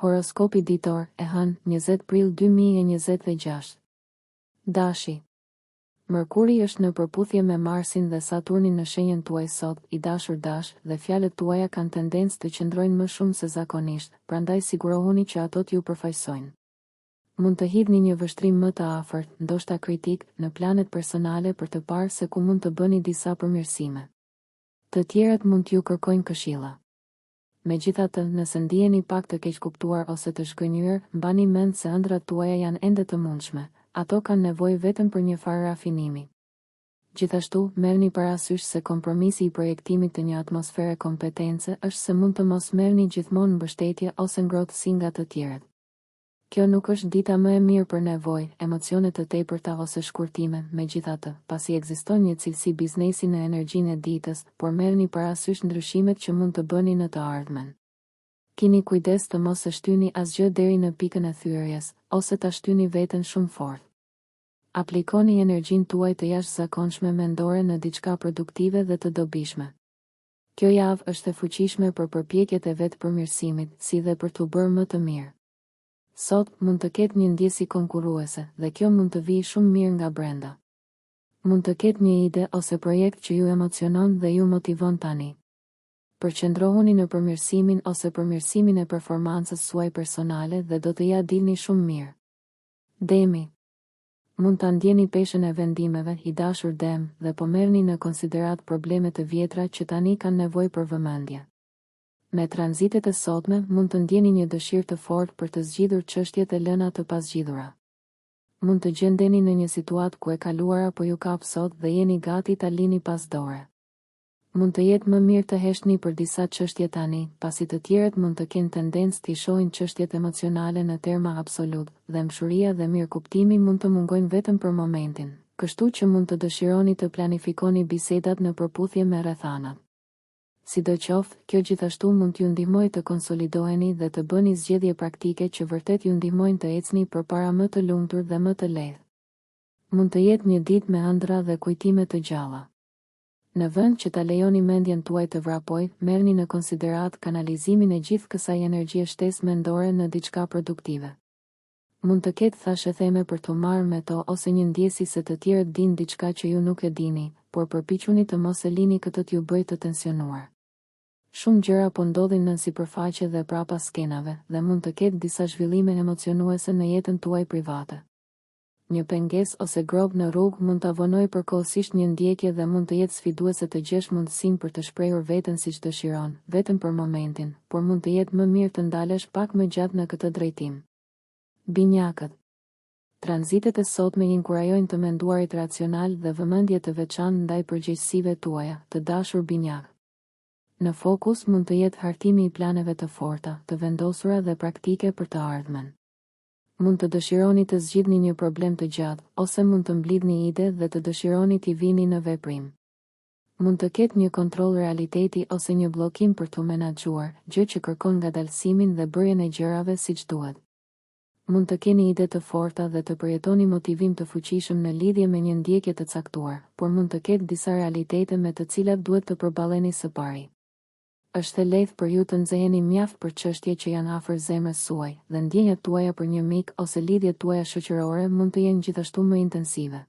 Horoskopi ditor, e hënë, 20 prill 2026. Dashi. Mërkuri është në përputhje me Marsin dhe Saturnin në shenjën tuaj sot, i dashur dash, dhe fjalët tuaja kanë tendencë të qëndrojnë më shumë se zakonisht, prandaj sigurohuni që ato t'ju përfaqësojnë. Mund të hidhni një vështrim më të afërt, ndoshta kritik, në planet personale për të parë se ku mund të bëni disa përmirësime. Të tjerët mund t'ju kërkojnë këshilla. Megjithatë, nëse ndiheni pak të keqkuptuar ose të shgënjur, mbani mend se ëndrat tuaja janë ende të mundshme, ato kanë nevojë vetëm për një farë rafinimi. Gjithashtu, merrni parasysh se kompromisi i projektimit të një atmosfere kompetence është se mund të mos merrni gjithmonë mbështetje ose ngrohtësi nga të tjerët. Kjo nuk është dita më e mirë për nevojë, emocione të tepërta ose shkurtime, megjithatë, pasi ekziston një cilësi biznesi në energjinë e ditës, por merrni parasysh ndryshimet që mund të bëni në të ardhmen. Kini kujdes të mos e shtyni asgjë deri në pikën e thyerjes, ose ta shtyni veten shumë fort. Aplikoni energjinë tuaj të jashtëzakonshme mendore në diçka produktive dhe të dobishme. Kjo javë është e fuqishme për përpjekjet e vetë përmirësimit, si dhe për t'u bërë më të mirë. Sot, mund të ketë një ndjesi konkurruese, dhe kjo mund të vijë shumë mirë nga brenda. Mund të ketë një ide ose projekt që ju emocionon dhe ju motivon tani. Përqendrohuni në përmirësimin ose përmirësimin e performancës suaj personale dhe do të ja dilni shumë mirë. Demi. Mund ta ndjeni peshën e vendimeve, i dashur dem, dhe po merrni në konsiderat probleme të vjetra që tani kanë nevojë për vëmendje. Me tranzitet e sotme, mund të ndjeni një dëshirë të fortë për të zgjidhur çështjet e lëna të pasgjidhura. Mund të gjendeni në një situatë ku e kaluara po ju kap sot dhe jeni gati ta lini pas dore. Mund të jetë më mirë të heshtni për disa çështje tani, pasi të tjerët mund të kenë tendencë të shohin çështjet emocionale në terma absolut, dhe mshuria dhe mirëkuptimi mund të mungojnë vetëm për momentin, kështu që mund të dëshironi të planifikoni bisedat në përputhje me rrethanat. Sidoqoftë, kjo gjithashtu mund t'ju ndihmojë të konsolidoheni dhe të bëni zgjedhje praktike që vërtet ju ndihmojnë të ecni përpara më të lumtur dhe më të lehtë. Mund të jetë një ditë me ëndra dhe kujtime të gjalla. Në vend që ta lejoni mendjen tuaj të vrapojë, merrni në konsiderat kanalizimin e gjithë kësaj energjie shtesë mendore në diçka produktive. Mund të ketë thashë theme për të marrë me to ose një ndjesi se të tjerët dinë diçka që ju nuk e dini, por përpiquni të mos e lini këtë t'ju bëjë të tensionuar. Shumë gjëra po ndodhin nën sipërfaqe dhe prapa skenave, dhe mund të ketë disa zhvillime emocionuese në jetën tuaj private. Një pengesë ose grob në rrugë mund ta vonojë përkohësisht një ndjekje dhe mund të jetë sfiduese të gjesh mundësinë për të shprehur veten siç dëshiron, vetëm për momentin, por mund të jetë më mirë të ndalesh pak më gjatë në këtë drejtim. Binjakët. Tranzitet e sotme inkurajojnë të menduarit racional dhe vëmendje të veçantë ndaj përgjegjësive tuaja, të dashur binjak. Në fokus mund të jetë hartimi i planeve të forta, të vendosura dhe praktike për të ardhmen. Mund të dëshironi të zgjidhni një problem të gjatë, ose mund të mblidhni ide dhe të dëshironi t'i vini në veprim. Mund të ketë një kontroll realiteti ose një bllokim për t'u menaxhuar, gjë që kërkon ngadalësimin dhe bërjen e gjërave siç duhet. Mund të keni ide të forta dhe të përjetoni motivim të fuqishëm në lidhje me një ndjekje të caktuar, por mund të ketë disa realitete me të cilat duhet të përballeni së pari. Është e lehtë për ju të nxeheni mjaft për çështje që janë afër zemrës suaj, dhe ndjenjat tuaja për një mik ose lidhjet tuaja shoqërore mund të jenë gjithashtu më intensive.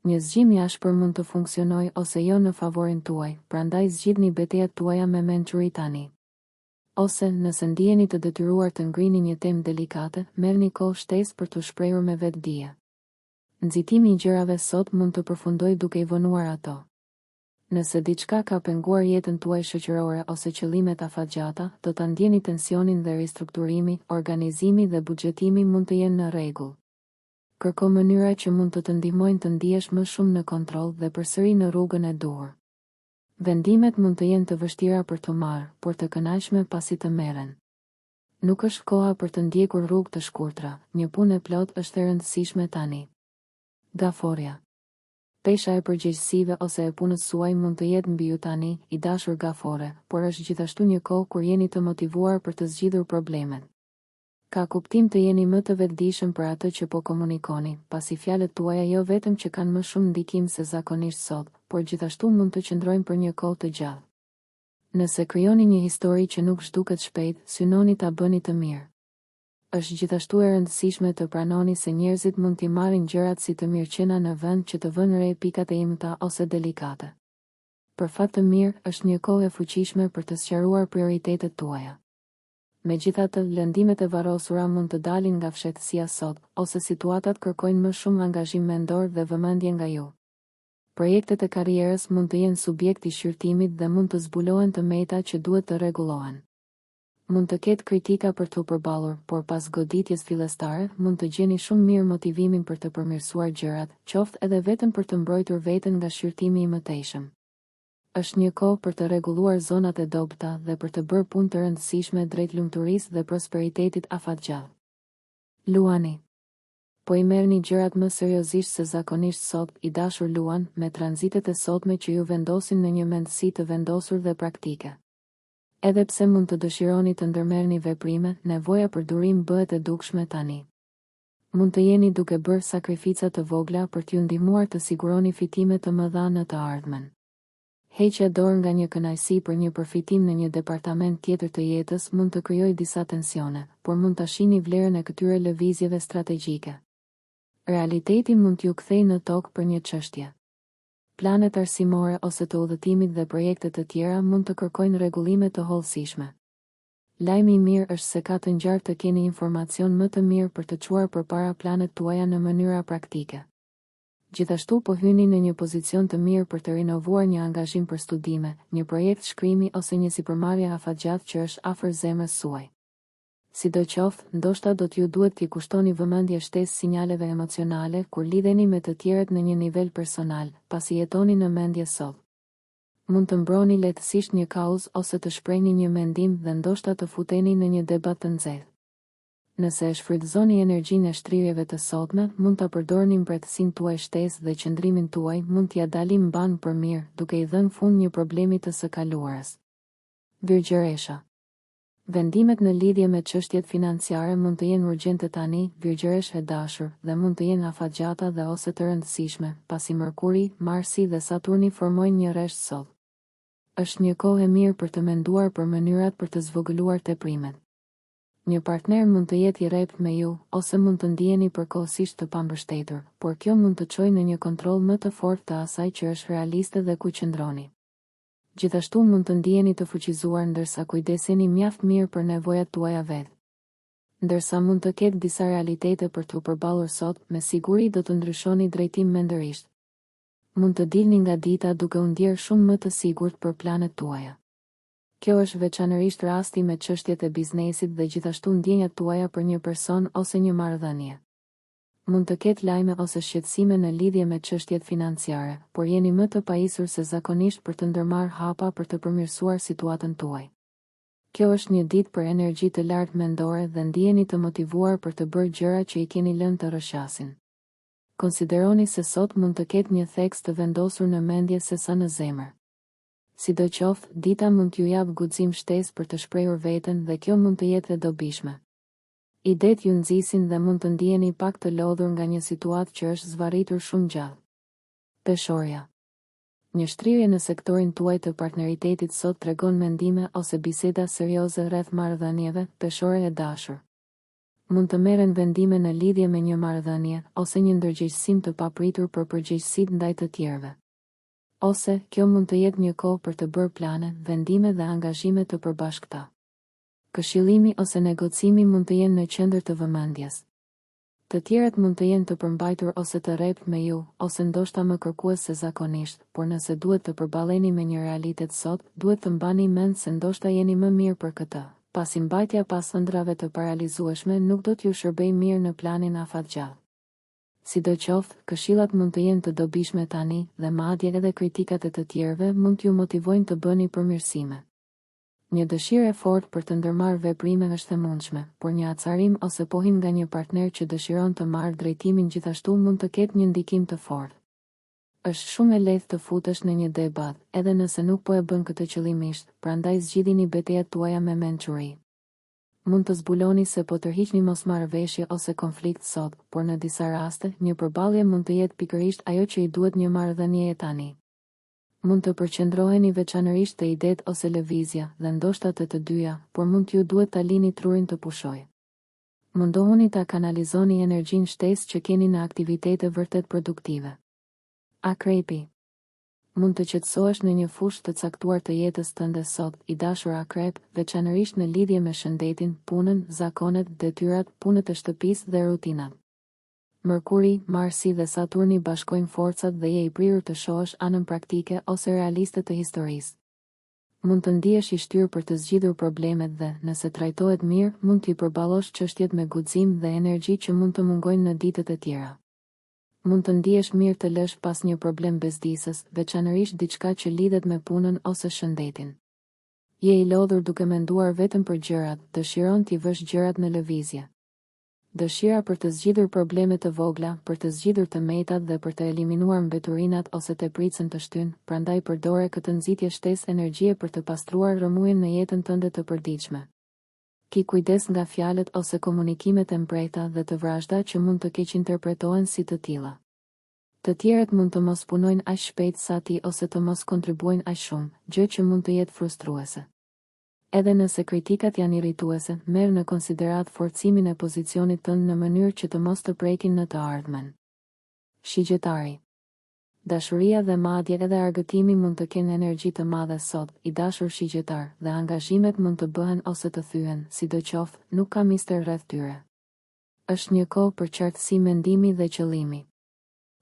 Një zgjim i ashpër mund të funksionojë ose jo në favorin tuaj, prandaj zgjidhni betejat tuaja me mençuri tani. Ose, nëse ndiheni të detyruar të ngrini një temë delikate, merrni kohë shtesë për t'u shprehur me vetdije. Nxitimi i gjërave sot mund të përfundojë duke i vonuar ato. Nëse diçka ka penguar jetën tuaj shoqërore ose qëllimet afatgjata, do ta ndjeni tensionin dhe ristrukturimi, organizimi dhe buxhetimi mund të jenë në rregull. Kërko mënyra që mund të ndihmojnë të ndihesh më shumë në kontroll dhe përsëri në rrugën e duhur. Vendimet mund të jenë të vështira për të marrë, por të kënaqshme pasi të merren. Nuk është koha për të ndjekur rrugë të shkurtra, një punë e plot është e rëndësishme tani. Gaforja. Pesha e përgjegjësive ose e punës suaj mund të jetë mbi ju tani, i dashur gafore, por është gjithashtu një kohë kur jeni të motivuar për të zgjidhur problemet. Ka kuptim të jeni më të vetëdijshëm për atë që po komunikoni, pasi fjalët tuaja jo vetëm që kanë më shumë ndikim se zakonisht sot, por gjithashtu mund të qëndrojnë për një kohë të gjatë. Nëse krijoni një histori që nuk zhduket shpejt, synoni ta bëni të mirë. Është gjithashtu e rëndësishme të pranoni se njerëzit mund t'i marrin gjërat si të mirëqena në vend që të vënë re pikat e imta ose delikate. Për fat të mirë, është një kohë e fuqishme për të sqaruar prioritetet tuaja. Megjithatë, lëndimet e varrosura mund të dalin nga fshehtësia sot, ose situatat kërkojnë më shumë angazhim mendor dhe vëmendje nga ju. Projektet e karrierës mund të jenë subjekt i shqyrtimit dhe mund të zbulohen të meta që duhet të rregullohen. Mund të ketë kritika për të përballur, por pas goditjes fillestare, mund të gjeni shumë mirë motivimin për të përmirësuar gjërat, qoftë edhe vetëm për të mbrojtur veten nga shqyrtimi i mëtejshëm. Është një kohë për të rregulluar zonat e dobta dhe për të bërë punë të rëndësishme drejt lumturisë dhe prosperitetit afatgjallë. Luani. Po i merrni gjërat më seriozisht se zakonisht sot, i dashur Luan, me tranzitet e sotme që ju vendosin në një mendësi të vendosur dhe praktike. Edhe pse mund të dëshironi të ndërmerrni veprime, nevoja për durim bëhet e dukshme tani. Mund të jeni duke bërë sakrifica të vogla për t'ju ndihmuar të siguroni fitime të mëdha në të ardhmen. Heqja dorë nga një kënaqësi për një përfitim në një departament tjetër të jetës mund të krijojë disa tensione, por mund ta shihni vlerën e këtyre lëvizjeve strategjike. Realiteti mund t'ju kthejë në tokë për një çështje. Planet arsimore ose të udhëtimit dhe projekte të tjera mund të kërkojnë rregullime të hollësishme. Lajmi i mirë është se ka të ngjarë të keni informacion më të mirë për të çuar përpara planet tuaja në mënyra praktike. Gjithashtu po hyni në një pozicion të mirë për të rinovuar një angazhim për studime, një projekt shkrimi ose një sipërmarrje afatgjatë që është afër zemrës suaj. Sidoqoftë, ndoshta do t'ju duhet t'i kushtoni vëmendje shtesë sinjaleve emocionale kur lidheni me të tjerët në një nivel personal, pasi jetoni në mendje sot. Mund të mbroni lehtësisht një kauzë ose të shprehni një mendim dhe ndoshta të futeni në një debat të nxehtë. Nëse e shfrytëzoni energjinë e shtrirjeve të sotme, mund ta përdorni mbretësinë tuaj shtesë dhe qëndrimin tuaj mund t'ia dalni mban për mirë, duke i dhënë fund një problemi të së kaluarës. Virgjëresha. Vendimet në lidhje me çështjet financiare mund të jenë urgjente tani, virgjëresh e dashur, dhe mund të jenë afatgjata dhe ose të rëndësishme, pasi Mërkuri, Marsi dhe Saturni formojnë një rresht sot. Është një kohë e mirë për të menduar për mënyrat për të zvogëluar teprimet. Një partner mund të jetë i rrept me ju, ose mund të ndiheni përkohësisht të pambështetur, por kjo mund të çojë në një kontroll më të fortë të asaj që është realiste dhe ku qëndroni. Gjithashtu mund të ndiheni të fuqizuar ndërsa kujdeseni mjaft mirë për nevojat tuaja vetë. Ndërsa mund të ketë disa realitete për t'u përballur sot, me siguri do të ndryshoni drejtim mendërisht. Mund të dilni nga dita duke u ndjerë shumë më të sigurt për planet tuaja. Kjo është veçanërisht rasti me çështjet e biznesit dhe gjithashtu ndjenjat tuaja për një person ose një marrëdhënie. Mund të ketë lajme ose shqetësime në lidhje me çështjet financiare, por jeni më të pajisur se zakonisht për të ndërmarrë hapa për të përmirësuar situatën tuaj. Kjo është një ditë për energji të lartë mendore dhe ndiheni të motivuar për të bërë gjëra që i keni lënë të rrëshasin. Konsideroni se sot mund të ketë një theks të vendosur në mendje sesa në zemër. Sidoqoftë, dita mund t'ju japë guxim shtesë për të shprehur veten dhe kjo mund të jetë e dobishme. Idetë ju nxisin dhe mund të ndiheni pak të lodhur nga një situatë që është zvarritur shumë gjallë. Peshorja. Një shtrirje në sektorin tuaj të partneritetit sot tregon mendime ose biseda serioze rreth marrëdhënieve, peshore e dashur. Mund të merren vendime në lidhje me një marrëdhënie ose një ndërgjegjësim të papritur për përgjegjësitë ndaj të tjerëve. Ose, kjo mund të jetë një kohë për të bërë plane, vendime dhe angazhime të përbashkëta. Këshillimi ose negocimi mund të jenë në qendër të vëmendjes. Të tjerët mund të jenë të përmbajtur ose të rrept me ju, ose ndoshta më kërkues se zakonisht, por nëse duhet të përballeni me një realitet sot, duhet të mbani mend se ndoshta jeni më mirë për këtë, pasi mbajtja pas ëndrave të paralizueshme nuk do t'ju shërbejë mirë në planin afatgjallë. Sidoqoftë, këshillat mund të jenë të dobishme tani dhe madje edhe kritikat e të tjerëve mund t'ju motivojnë të bëni përmirësime. Një dëshirë e fortë për të ndërmarrë veprime është e mundshme, por një acarim ose pohim nga një partner që dëshiron të marrë drejtimin gjithashtu mund të ketë një ndikim të fortë. Është shumë e lehtë të futesh në një debat, edhe nëse nuk po e bën këtë qëllimisht, prandaj zgjidhini betejat tuaja me mençuri. Mund të zbuloni se po tërhiqni mosmarrëveshje ose konflikt sot, por në disa raste, një përballje mund të jetë pikërisht ajo që i duhet një marrëdhënie tani. Mund të përqendroheni veçanërisht te idetë ose lëvizja, dhe ndoshta te të dyja, por mund t'ju duhet ta lini trurin të pushojë. Mundohuni ta kanalizoni energjinë shtesë që keni në aktivitete vërtet produktive. Akrepi. Mund të qetësohesh në një fushë të caktuar të jetës tënde sot, i dashur akrep, veçanërisht në lidhje me shëndetin, punën, zakonet, detyrat, punët e shtëpisë dhe rutinat. Mërkuri, Marsi dhe Saturni bashkojnë forcat dhe je i prirur të shohësh anën praktike ose realiste të historisë. Mund të ndihesh i shtyrë për të zgjidhur problemet dhe, nëse trajtohet mirë, mund t'i përballosh çështjet me guxim dhe energji që mund të mungojnë në ditët e tjera. Mund të ndihesh mirë të lësh pas një problem bezdisës, veçanërisht diçka që lidhet me punën ose shëndetin. Je i lodhur duke menduar vetëm për gjërat, dëshiron t'i vësh gjërat në lëvizje. Dëshira për të zgjidhur probleme të vogla, për të zgjidhur të metat dhe për të eliminuar mbeturinat ose tepricën të shtyn, prandaj përdore këtë nxitje shtesë energjie për të pastruar rrëmujen në jetën tënde të përditshme. Ki kujdes nga fjalët ose komunikimet e mprejta dhe të vrazhda që mund të keq interpretohen si të tilla. Të tjerët mund të mos punojnë aq shpejt sa ti ose të mos kontribuojnë aq shumë, gjë që mund të jetë frustruese. Edhe nëse kritikat janë irrituese, merr në konsiderat forcimin e pozicionit tënd në mënyrë që të mos të prekin në të ardhmen. Shigjetari. Dashuria dhe madje edhe argëtimi mund të kenë energji të madhe sot, i dashur shigjetar, dhe angazhimet mund të bëhen ose të thyen, sidoqoftë, nuk ka mister rreth tyre. Është një kohë për qartësi mendimi dhe qëllimi.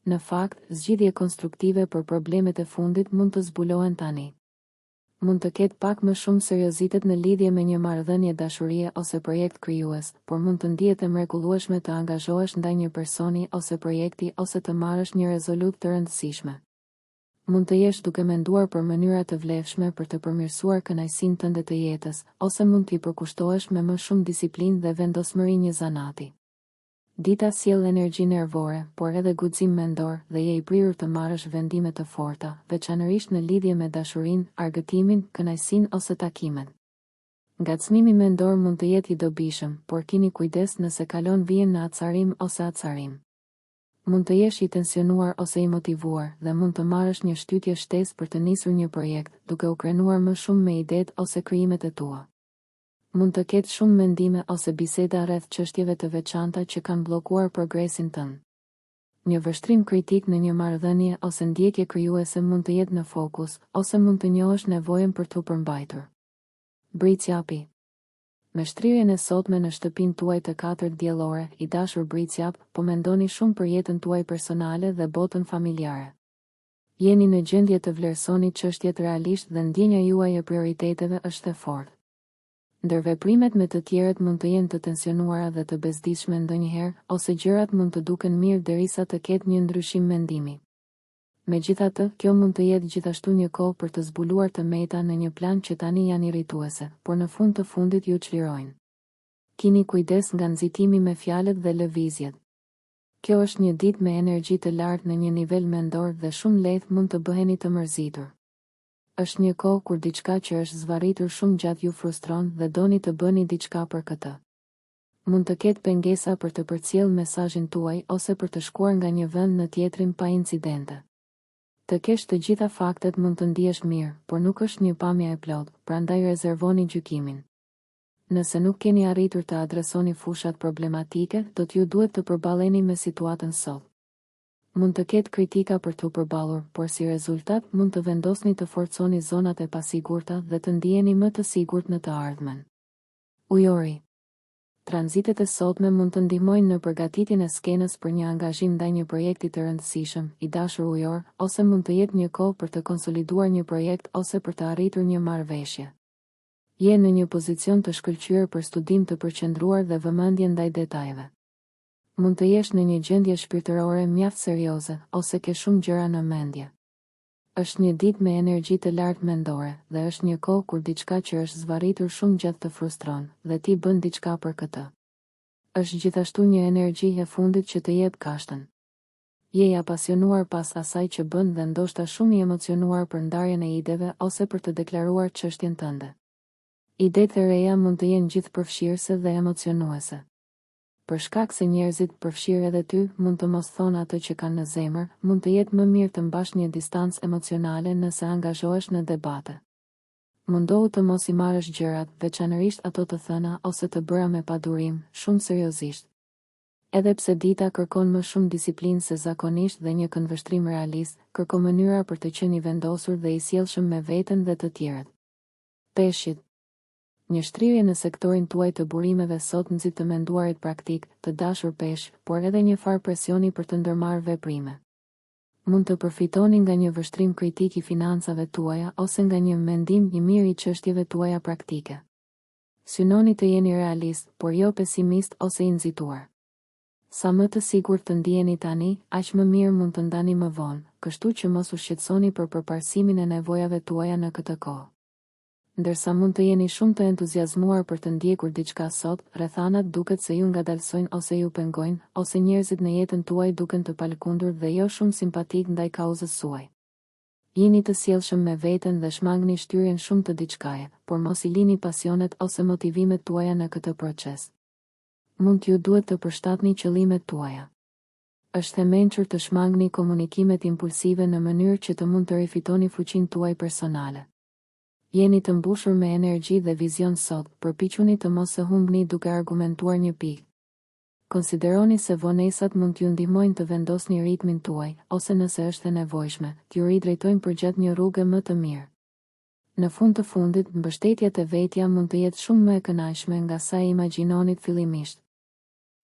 Në fakt, zgjidhje konstruktive për problemet e fundit mund të zbulohen tani. Mund të ketë pak më shumë seriozitet në lidhje me një marrëdhënie dashurie ose projekt krijues, por mund të ndihet e mrekullueshme të angazhohesh ndaj një personi ose projekti ose të marrësh një rezolutë të rëndësishme. Mund të jesh duke menduar për mënyra të vlefshme për të përmirësuar kënaqësinë tënde të jetës, ose mund t'i përkushtohesh me më shumë disiplinë dhe vendosmëri një zanati. Dita sjell energji nervore, por edhe guxim mendor dhe je i prirur të marrësh vendime të forta, veçanërisht në lidhje me dashurinë, argëtimin, kënaqësinë ose takimet. Ngacmimi mendor mund të jetë i dobishëm, por keni kujdes nëse kalon vijen në acarim ose acarim. Mund të jesh i tensionuar ose i motivuar dhe mund të marrësh një shtytje shtesë për të nisur një projekt, duke u krenuar më shumë me idetë ose krijimet e tua. Mund të ketë shumë mendime ose biseda rreth çështjeve të veçanta që kanë bllokuar progresin tënd. Një vështrim kritik në një marrëdhënie ose ndjekje krijuese mund të jetë në fokus, ose mund të njohësh nevojën për t'u përmbajtur. Bricjapi. Me shtryrjen e sotme në shtëpinë tuaj të 4 diellore, i dashur bricjap, po mendoni shumë për jetën tuaj personale dhe botën familjare. Jeni në gjendje të vlerësoni çështjet realisht dhe ndjenja juaj e prioriteteve është e fortë. Ndërveprimet me të tjerët mund të jenë të tensionuara dhe të bezdishme ndonjëherë, ose gjërat mund të duken mirë derisa të ketë një ndryshim mendimi. Megjithatë, kjo mund të jetë gjithashtu një kohë për të zbuluar të meta në një plan që tani janë irrituese, por në fund të fundit ju çlirojnë. Kini kujdes nga nxitimi me fjalët dhe lëvizjet. Kjo është një ditë me energji të lartë në një nivel mendor dhe shumë lehtë mund të bëheni të mërzitur. Është një kohë kur diçka që është zvarritur shumë gjatë ju frustron dhe doni të bëni diçka për këtë. Mund të ketë pengesa për të përcjellë mesazhin tuaj ose për të shkuar nga një vend në tjetrin pa incidente. Të kesh të gjitha faktet mund të ndihesh mirë, por nuk është një pamje e plotë, prandaj rezervoni gjykimin. Nëse nuk keni arritur të adresoni fushat problematike, do t'ju duhet të përballeni me situatën sot. Mund të ketë kritika për t'u përballur, por si rezultat mund të vendosni të forconi zonat e pasigurta dhe të ndiheni më të sigurt në të ardhmen. Ujori. Tranzitet e sotme mund të ndihmojnë në përgatitjen e skenës për një angazhim ndaj një projekti të rëndësishëm, i dashur ujor, ose mund të jetë një kohë për të konsoliduar një projekt ose për të arritur një marrëveshje. Je në një pozicion të shkëlqyer për studim të përqendruar dhe vëmendje ndaj detajeve. Mund të jesh në një gjendje shpirtërore mjaft serioze, ose ke shumë gjëra në mendje. Është një ditë me energji të lartë mendore, dhe është një kohë kur diçka që është zvarritur shumë gjatë të frustron, dhe ti bën diçka për këtë. Është gjithashtu një energji e fundit që të jep kashtën. Je i apasionuar pas asaj që bën dhe ndoshta shumë i emocionuar për ndarjen e ideve ose për të deklaruar çështjen tënde. Idetë e reja mund të jenë gjithë përfshirëse dhe emocionuese. Për shkak se njerëzit përfshirë edhe ty, mund të mos thonë atë që kanë në zemër, mund të jetë më mirë të mbash një distancë emocionale nëse angazhohesh në debate. Mundohu të mos i marrësh gjërat, veçanërisht ato të thëna ose të bëra me padurim, shumë seriozisht. Edhe pse dita kërkon më shumë disiplinë se zakonisht dhe një këndvështrim realist, kërko mënyra për të qenë i vendosur dhe i sjellshëm me veten dhe të tjerët. Peshqit. Një shtrirje në sektorin tuaj të burimeve sot nxit të menduarit praktik, të dashur peshq, por edhe një farë presioni për të ndërmarrë veprime. Mund të përfitoni nga një vështrim kritik i financave tuaja ose nga një mendim i mirë i çështjeve tuaja praktike. Synoni të jeni realist, por jo pesimist ose i nxituar. Sa më të sigurt të ndiheni tani, aq më mirë mund të ndani më vonë, kështu që mos u shqetësoni për përparsimin e nevojave tuaja në këtë kohë. Ndërsa mund të jeni shumë të entuziazmuar për të ndjekur diçka sot, rrethanat duket se ju ngadalsojnë ose ju pengojnë, ose njerëzit në jetën tuaj duken të palëkundur dhe jo shumë simpatik ndaj kauzës suaj. Jini të sjellshëm me veten dhe shmangni shtyrjen shumë të diçkaje, por mos i lini pasionet ose motivimet tuaja në këtë proces. Mund t'ju duhet të përshtatni qëllimet tuaja. Është e mençur të shmangni komunikimet impulsive në mënyrë që të mund të rifitoni fuqinë tuaj personale. Jeni të mbushur me energji dhe vizion sot, përpiquni të mos e humbni duke argumentuar një pikë. Konsideroni se vonesat mund t'ju ndihmojnë të vendosni ritmin tuaj, ose nëse është e nevojshme, t'ju ridrejtojnë përgjatë një rruge më të mirë. Në fund të fundit, mbështetjet e vetja mund të jetë shumë më e kënaqshme nga sa e imagjinonit fillimisht.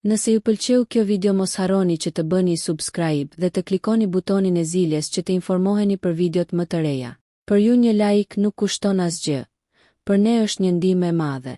Nëse ju pëlqeu kjo video mos harroni që të bëni subscribe dhe të klikoni butonin e ziljes që të informoheni për videot më të reja. Për ju një like nuk kushton asgjë, për ne është një ndihmë e madhe.